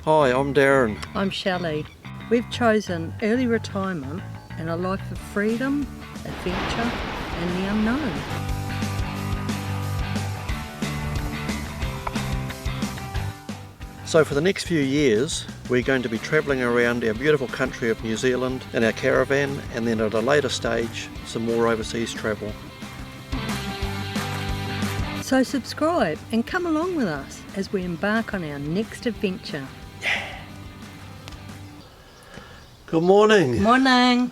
Hi, I'm Darren. I'm Shelley. We've chosen early retirement and a life of freedom, adventure and the unknown. So for the next few years, we're going to be travelling around our beautiful country of New Zealand in our caravan, and then at a later stage, some more overseas travel. So subscribe and come along with us as we embark on our next adventure. Good morning. Morning.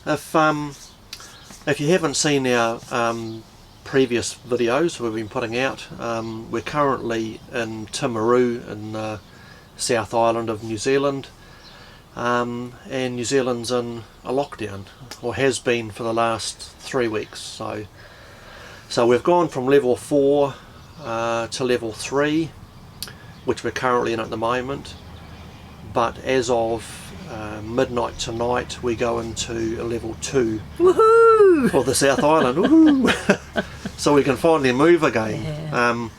If you haven't seen our previous videos we've been putting out, we're currently in Timaru in the South Island of New Zealand, and New Zealand's in a lockdown, or has been for the last 3 weeks. So we've gone from level 4 to level 3, which we're currently in at the moment, but as of midnight tonight we go into a level 2. Woohoo! For the South Island. Woohoo! So we can finally move again. Yeah.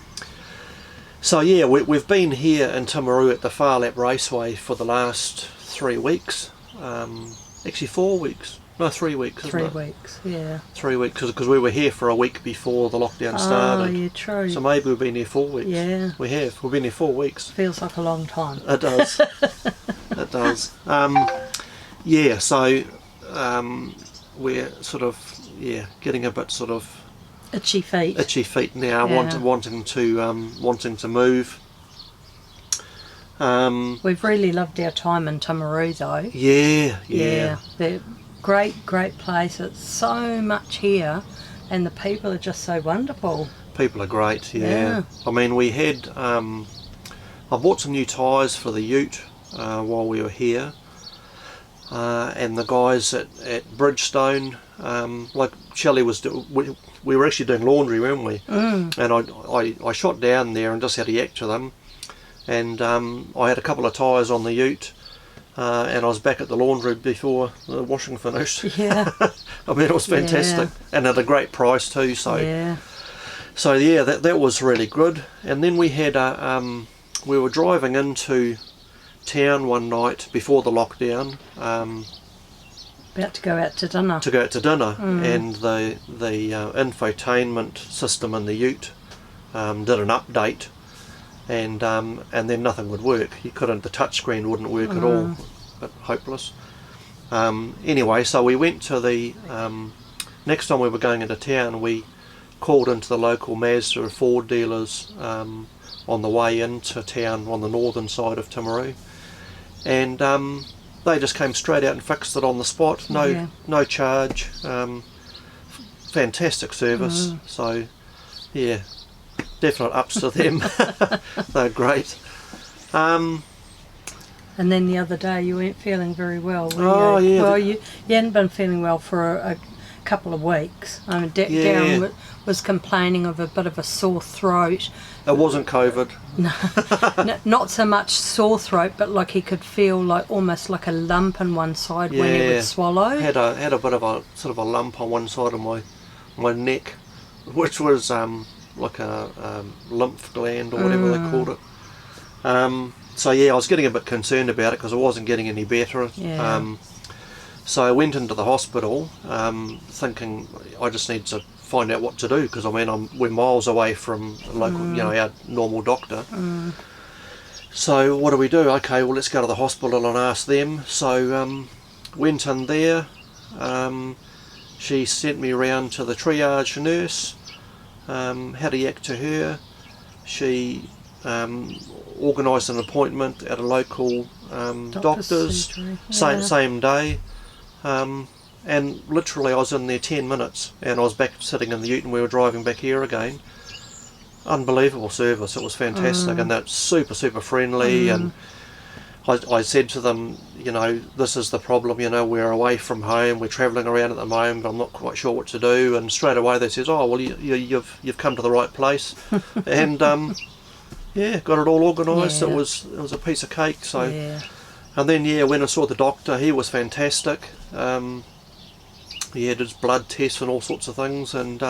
So yeah, we've been here in Timaru at the Far Lap Raceway for the last 3 weeks. Actually 4 weeks. No, 3 weeks, isn't it? 3 weeks, yeah. 3 weeks, because we were here for a week before the lockdown started. Oh, yeah, true. So maybe we've been here 4 weeks. Yeah. We have. We've been here 4 weeks. Feels like a long time. It does. It does. Yeah, so we're sort of, getting a bit sort of Itchy feet now, yeah. wanting to move. We've really loved our time in Timaru though. Yeah. They're great place. It's so much here and the people are just so wonderful. People are great, yeah. I mean, we had I bought some new tyres for the ute while we were here, and the guys at Bridgestone, like Shelley was we were actually doing laundry, weren't we? And I shot down there and just had a yak to them, and I had a couple of tyres on the ute, and I was back at the laundry before the washing finished. Yeah. I mean, it was fantastic, and at a great price too. So that was really good. And then we had we were driving into town one night before the lockdown, about to go out to dinner. And the infotainment system in the ute did an update, and then nothing would work. The touchscreen wouldn't work at all, but hopeless. Anyway, so we went to the next time we were going into town, we called into the local Mazda and Ford dealers on the way into town on the northern side of Timaru, and they just came straight out and fixed it on the spot. No charge. Fantastic service. So yeah, definite ups to them. They're great. And then the other day you weren't feeling very well, were you? Yeah. Well, you hadn't been feeling well for a couple of weeks. I mean, Darren was complaining of a bit of a sore throat. It wasn't COVID. No, not so much sore throat, but like he could feel like almost like a lump in one side when he would swallow. Had a bit of a sort of a lump on one side of my neck, which was like a lymph gland or whatever they called it. So yeah, I was getting a bit concerned about it because I wasn't getting any better. Yeah. So I went into the hospital thinking I just need to find out what to do, because I mean we're miles away from a local, our normal doctor. So what do we do? Okay, well let's go to the hospital and ask them. So went in there. She sent me round to the triage nurse. Had a yak to her. She organised an appointment at a local doctor's same day. And literally I was in there 10 minutes and I was back sitting in the ute and we were driving back here again. Unbelievable service. It was fantastic, and that's super friendly. And I said to them, this is the problem, we're away from home, we're travelling around at the moment, I'm not quite sure what to do. And straight away they said, oh well, you've come to the right place. And got it all organised. It was a piece of cake. So and then when I saw the doctor, he was fantastic. He had his blood tests and all sorts of things, and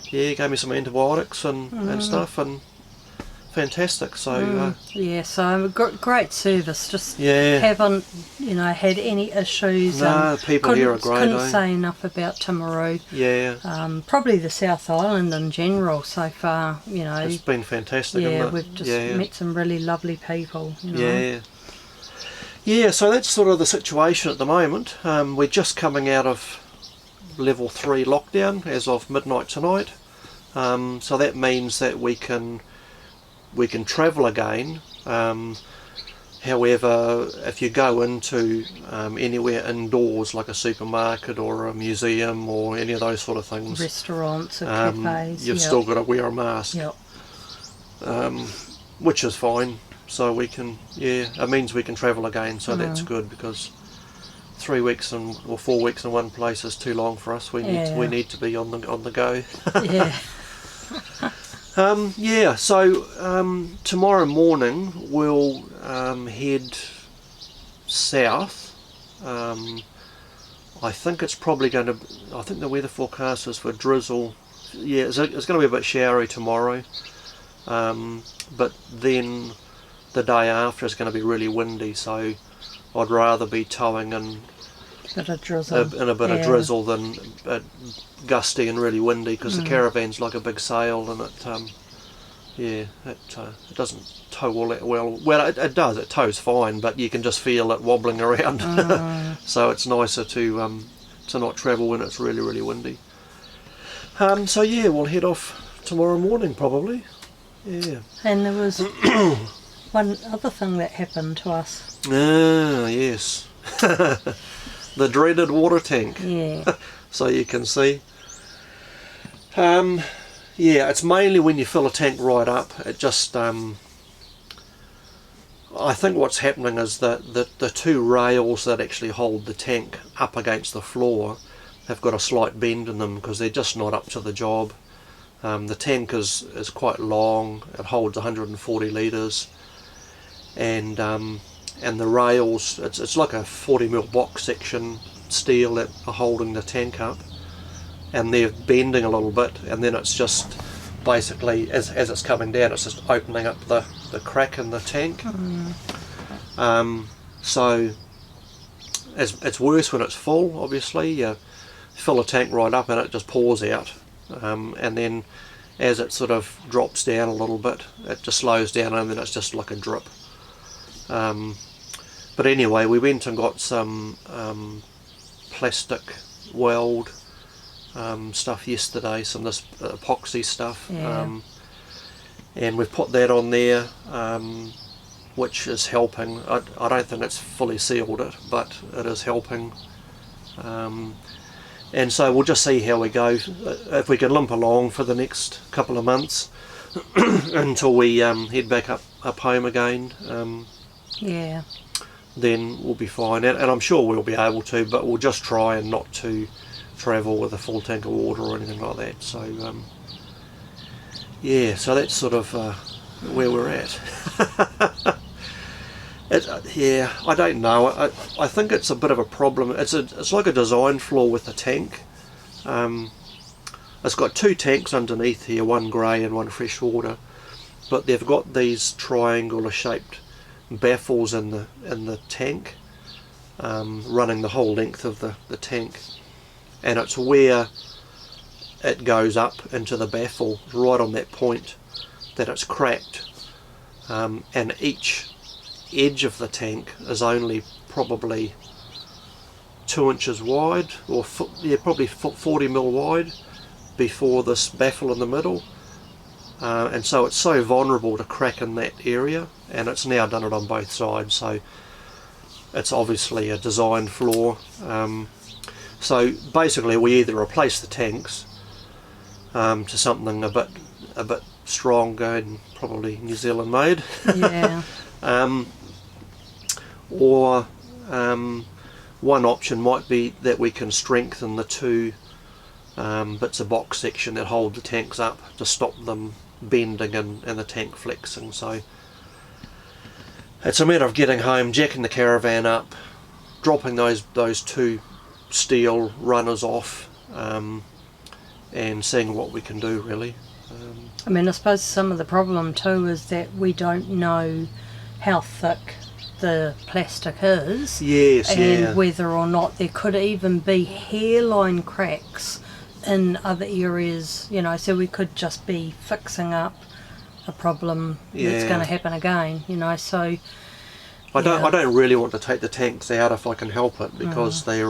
he gave me some antibiotics and stuff, and fantastic. So yeah, so great service. Just yeah, haven't had any issues. no, people here are great. Couldn't say enough about Timaru. Yeah, Probably the South Island in general so far. it's been fantastic. Yeah, isn't it? we've just met some really lovely people. Yeah. So that's sort of the situation at the moment. We're just coming out of level 3 lockdown as of midnight tonight. So that means that we can travel again. However, if you go into anywhere indoors like a supermarket or a museum or any of those sort of things, restaurants or cafes, you've still got to wear a mask, which is fine. So we can, it means we can travel again. So that's good, because 3 weeks or 4 weeks in one place is too long for us. We need to be on the go. So tomorrow morning we'll head south. I think it's probably going to. I think the weather forecast is for drizzle. Yeah, it's going to be a bit showery tomorrow, but then the day after is going to be really windy. So I'd rather be towing in a bit of drizzle than gusty and really windy, because the caravan's like a big sail, and it doesn't tow all that well. Well, it does. It tows fine, but you can just feel it wobbling around. So it's nicer to not travel when it's really, really windy. So yeah, we'll head off tomorrow morning probably. Yeah. And there was one other thing that happened to us. Ah, yes. The dreaded water tank. Yeah. So you can see. Yeah, it's mainly when you fill a tank right up. It just, I think what's happening is that the two rails that actually hold the tank up against the floor have got a slight bend in them, because they're just not up to the job. The tank is quite long. It holds 140 litres, and the rails, it's like a 40mm box section steel that are holding the tank up, and they're bending a little bit, and then it's just basically as it's coming down, it's just opening up the crack in the tank. So it's worse when it's full. Obviously, you fill a tank right up and it just pours out, and then as it sort of drops down a little bit, it just slows down, and then it's just like a drip. But anyway, we went and got some plastic weld stuff yesterday, some of this epoxy stuff, and we've put that on there, which is helping. I don't think it's fully sealed it, but it is helping. And so we'll just see how we go, if we can limp along for the next couple of months until we head back up home again. Then we'll be fine, and I'm sure we'll be able to, but we'll just try and not to travel with a full tank of water or anything like that. So so that's sort of where we're at. I don't know. I think it's a bit of a problem. It's like a design flaw with the tank. It's got two tanks underneath here, one grey and one freshwater, but they've got these triangular shaped baffles in the tank, running the whole length of the tank, and it's where it goes up into the baffle, right on that point, that it's cracked, and each edge of the tank is only probably 2 inches wide, or probably 40mm wide, before this baffle in the middle. And so it's so vulnerable to crack in that area, and it's now done it on both sides, so it's obviously a design flaw. So basically we either replace the tanks to something a bit stronger and probably New Zealand made, or one option might be that we can strengthen the two bits of box section that hold the tanks up to stop them bending and the tank flexing. So it's a matter of getting home, jacking the caravan up, dropping those two steel runners off, and seeing what we can do, really. I mean, I suppose some of the problem too is that we don't know how thick the plastic is, Yes, and yeah. whether or not there could even be hairline cracks in other areas, you know, so we could just be fixing up a problem that's Yeah. going to happen again, you know, so I don't really want to take the tanks out if I can help it, because they're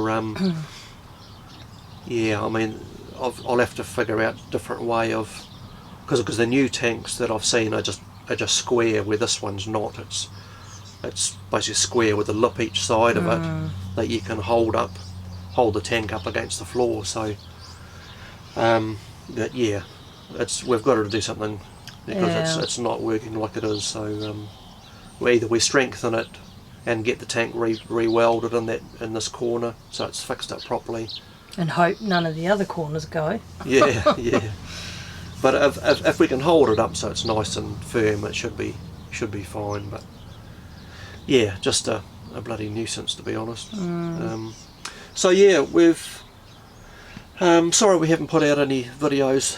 yeah, I mean, I'll have to figure out a different way of, because the new tanks that I've seen are just square, where this one's not. It's basically square with a lip each side of it that you can hold the tank up against the floor. So but yeah, we've got to do something, because it's not working like it is. So we strengthen it and get the tank re-welded in this corner so it's fixed up properly, and hope none of the other corners go. yeah. But if we can hold it up so it's nice and firm, it should be fine. But yeah, just a bloody nuisance, to be honest. So yeah, we've sorry we haven't put out any videos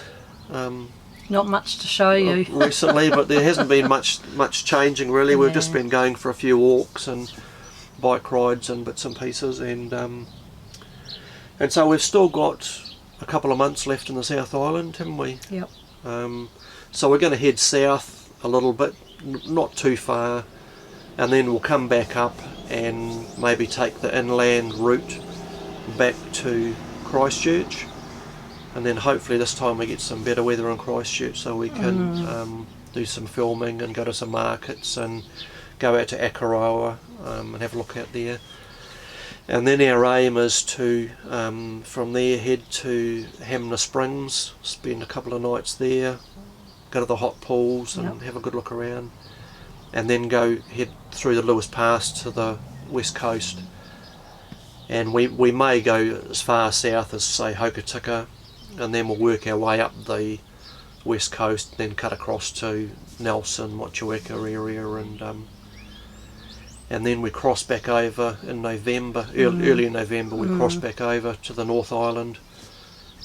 Not much to show you. recently, but there hasn't been much changing really. We've just been going for a few walks and bike rides and bits and pieces, and so we've still got a couple of months left in the South Island, haven't we? Yep. So we're going to head south a little bit, not too far, and then we'll come back up and maybe take the inland route back to Christchurch, and then hopefully this time we get some better weather in Christchurch so we can do some filming and go to some markets and go out to Akaroa and have a look out there. And then our aim is to from there head to Hamner Springs, spend a couple of nights there, go to the hot pools and have a good look around, and then head through the Lewis Pass to the west coast, and we may go as far south as, say, Hokitika, and then we'll work our way up the west coast, then cut across to Nelson, Motueka area, and then we cross back over in November, early in November, we cross back over to the North Island.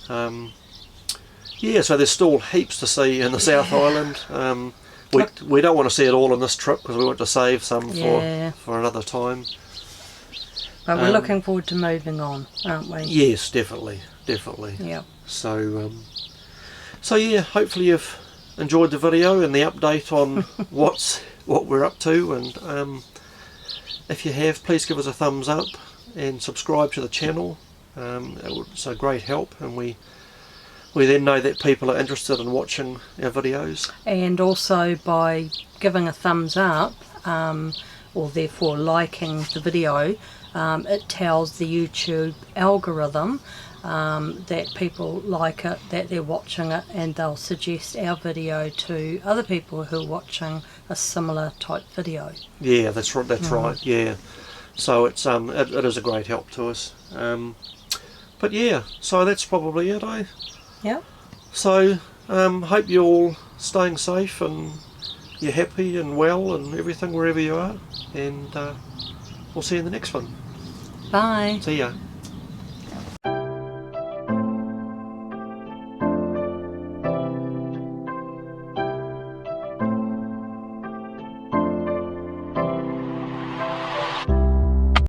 Yeah, so there's still heaps to see in the South Island. We don't want to see it all in this trip, because we want to save some for another time. But we're looking forward to moving on, aren't we? Yes, definitely. Yeah. So yeah, hopefully you've enjoyed the video and the update on what we're up to, and if you have, please give us a thumbs up and subscribe to the channel. It's a great help, and we then know that people are interested in watching our videos. And also by giving a thumbs up, or therefore liking the video, it tells the YouTube algorithm that people like it, that they're watching it, and they'll suggest our video to other people who are watching a similar type video. Yeah, that's right. Yeah, so it is a great help to us. But yeah, so that's probably it, eh? Yeah. So hope you're all staying safe and you're happy and well and everything wherever you are, and we'll see you in the next one. Bye. See ya.